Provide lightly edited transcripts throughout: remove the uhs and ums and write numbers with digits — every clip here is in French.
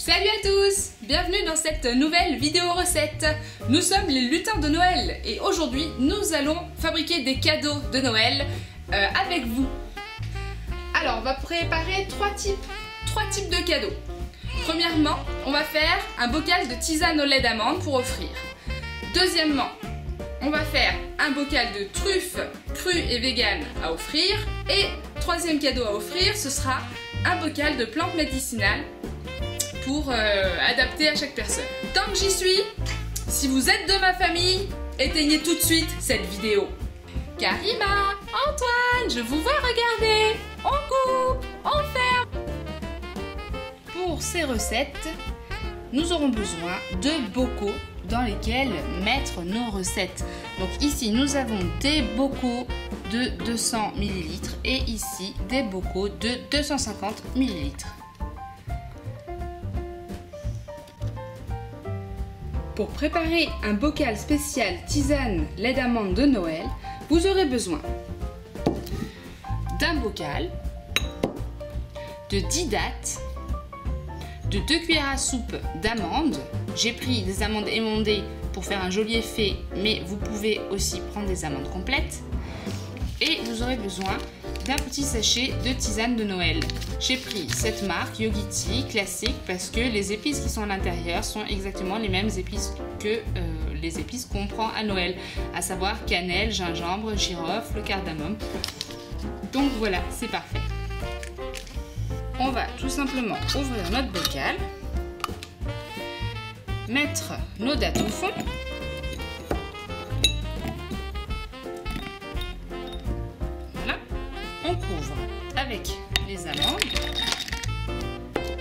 Salut à tous! Bienvenue dans cette nouvelle vidéo recette. Nous sommes les lutins de Noël et aujourd'hui nous allons fabriquer des cadeaux de Noël avec vous. Alors on va préparer trois types de cadeaux. Premièrement, on va faire un bocal de tisane au lait d'amande pour offrir. Deuxièmement, on va faire un bocal de truffes crues et véganes à offrir. Et troisième cadeau à offrir, ce sera un bocal de plantes médicinales pour adapter à chaque personne. Tant que j'y suis, si vous êtes de ma famille, éteignez tout de suite cette vidéo. Karima, Antoine, je vous vois regarder. On coupe, on ferme. Pour ces recettes, nous aurons besoin de bocaux dans lesquels mettre nos recettes. Donc ici, nous avons des bocaux de 200 ml et ici, des bocaux de 250 ml. Pour préparer un bocal spécial tisane lait d'amande de Noël, vous aurez besoin d'un bocal, de 10 dattes, de 2 cuillères à soupe d'amandes. J'ai pris des amandes émondées pour faire un joli effet, mais vous pouvez aussi prendre des amandes complètes. Et vous aurez besoin d'un petit sachet de tisane de Noël. J'ai pris cette marque Yogiti classique parce que les épices qui sont à l'intérieur sont exactement les mêmes épices que les épices qu'on prend à Noël, à savoir cannelle, gingembre, girofle, cardamome. Donc voilà, c'est parfait. On va tout simplement ouvrir notre bocal, mettre nos dattes au fond. Voilà, on couvre avec les amandes.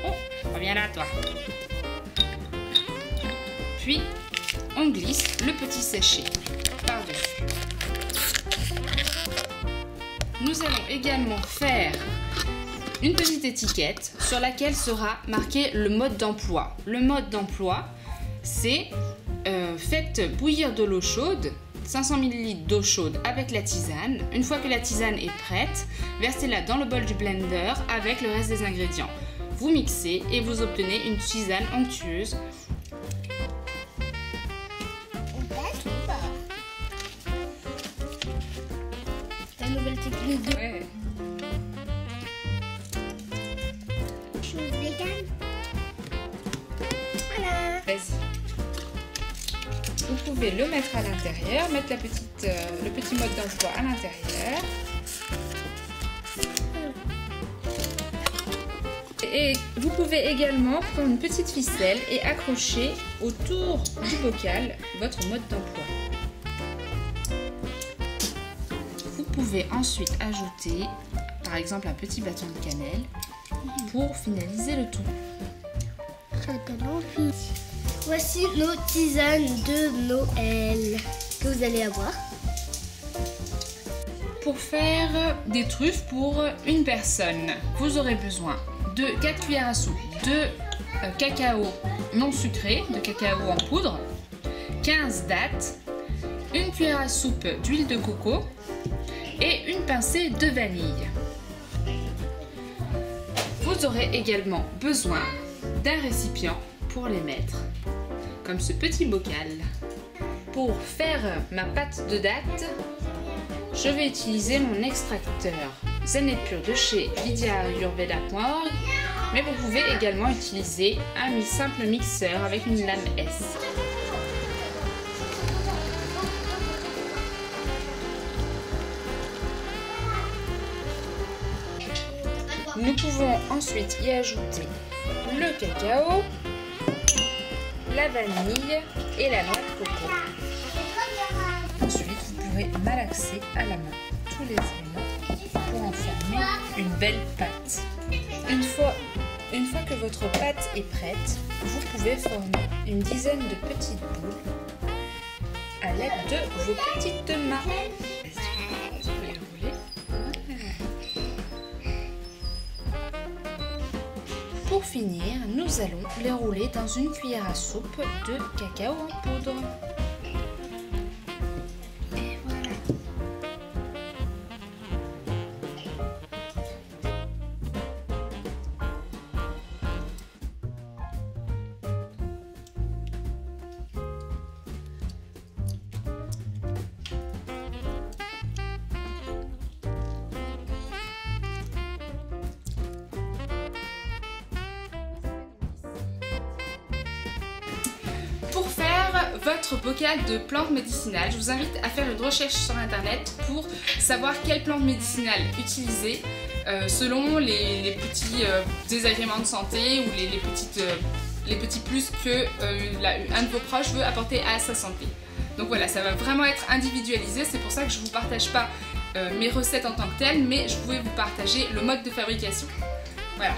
Oh, reviens là toi. Puis on glisse le petit sachet par-dessus. Nous allons également faire une petite étiquette sur laquelle sera marqué le mode d'emploi. Le mode d'emploi, c'est faites bouillir de l'eau chaude, 500 ml d'eau chaude avec la tisane. Une fois que la tisane est prête, versez-la dans le bol du blender avec le reste des ingrédients. Vous mixez et vous obtenez une tisane onctueuse. La nouvelle technique de... Ouais. Voilà. Vas-y. Vous pouvez le mettre à l'intérieur, mettre le petit mode d'emploi à l'intérieur. Et vous pouvez également prendre une petite ficelle et accrocher autour du bocal votre mode d'emploi. Vous pouvez ensuite ajouter par exemple un petit bâton de cannelle pour finaliser le tout. Voici nos tisanes de Noël que vous allez avoir. Pour faire des truffes pour une personne, vous aurez besoin de 4 cuillères à soupe de cacao non sucré, de cacao en poudre, 15 dattes, une cuillère à soupe d'huile de coco et une pincée de vanille. Vous aurez également besoin d'un récipient pour les mettre, comme ce petit bocal. Pour faire ma pâte de dattes, je vais utiliser mon extracteur Zen et Pur de chez lydia-ayurveda.org, mais vous pouvez également utiliser un simple mixeur avec une lame S. Nous pouvons ensuite y ajouter le cacao, la vanille et la noix de coco. Ensuite, vous pourrez malaxer à la main tous les éléments pour en former une belle pâte. Une fois que votre pâte est prête, vous pouvez former une dizaine de petites boules à l'aide de vos petites mains. Vous pouvez les rouler. Pour finir, nous allons les rouler dans une cuillère à soupe de cacao en poudre. Et voilà. Pour faire votre bocal de plantes médicinales, je vous invite à faire une recherche sur internet pour savoir quelles plantes médicinales utiliser selon les petits désagréments de santé ou les petits plus que un de vos proches veut apporter à sa santé. Donc voilà, ça va vraiment être individualisé, c'est pour ça que je ne vous partage pas mes recettes en tant que telles, mais je pouvais vous partager le mode de fabrication. Voilà.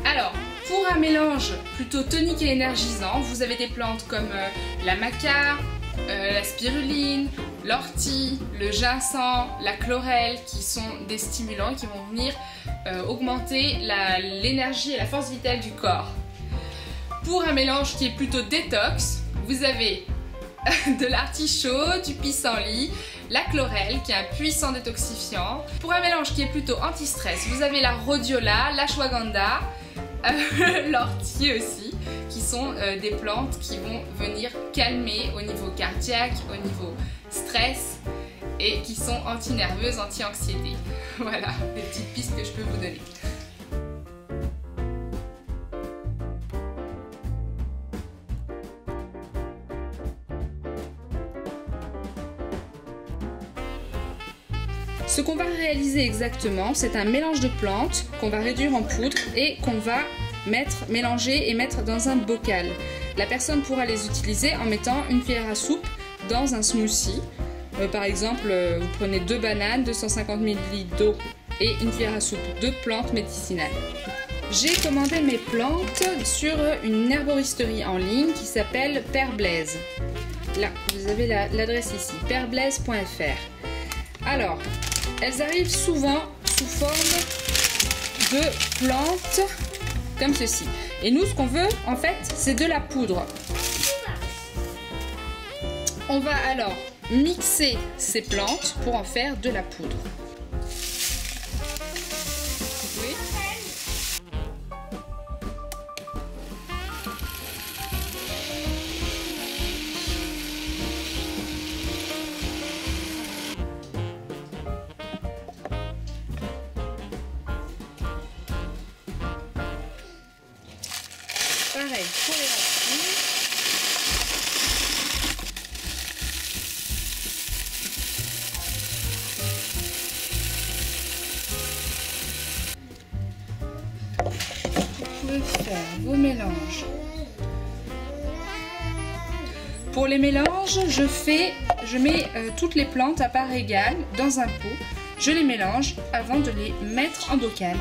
Alors, pour un mélange plutôt tonique et énergisant, vous avez des plantes comme la maca, la spiruline, l'ortie, le ginseng, la chlorelle, qui sont des stimulants qui vont venir augmenter l'énergie et la force vitale du corps. Pour un mélange qui est plutôt détox, vous avez de l'artichaut, du pissenlit, la chlorelle qui est un puissant détoxifiant. Pour un mélange qui est plutôt anti-stress, vous avez la rhodiola, l'ashwagandha, l'ortie aussi, qui sont des plantes qui vont venir calmer au niveau cardiaque, au niveau stress et qui sont anti-nerveuses, anti-anxiété. Voilà, des petites pistes que je peux vous donner. Ce qu'on va réaliser exactement, c'est un mélange de plantes qu'on va réduire en poudre et qu'on va mélanger et mettre dans un bocal. La personne pourra les utiliser en mettant une cuillère à soupe dans un smoothie. Par exemple, vous prenez 2 bananes, 250 ml d'eau et une cuillère à soupe de plantes médicinales. J'ai commandé mes plantes sur une herboristerie en ligne qui s'appelle Père Blaise. Là, vous avez l'adresse ici, perblaise.fr. Alors, elles arrivent souvent sous forme de plantes comme ceci. Et nous, ce qu'on veut, en fait, c'est de la poudre. On va alors mixer ces plantes pour en faire de la poudre. Oui. Pareil pour les racines. Vous pouvez faire vos mélanges. Pour les mélanges, je mets toutes les plantes à part égale dans un pot. Je les mélange avant de les mettre en bocal.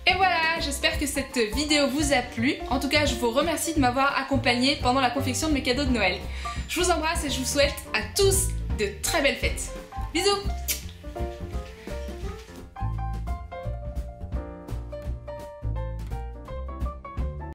Et voilà, j'espère que cette vidéo vous a plu. En tout cas, je vous remercie de m'avoir accompagné pendant la confection de mes cadeaux de Noël. Je vous embrasse et je vous souhaite à tous de très belles fêtes. Bisous!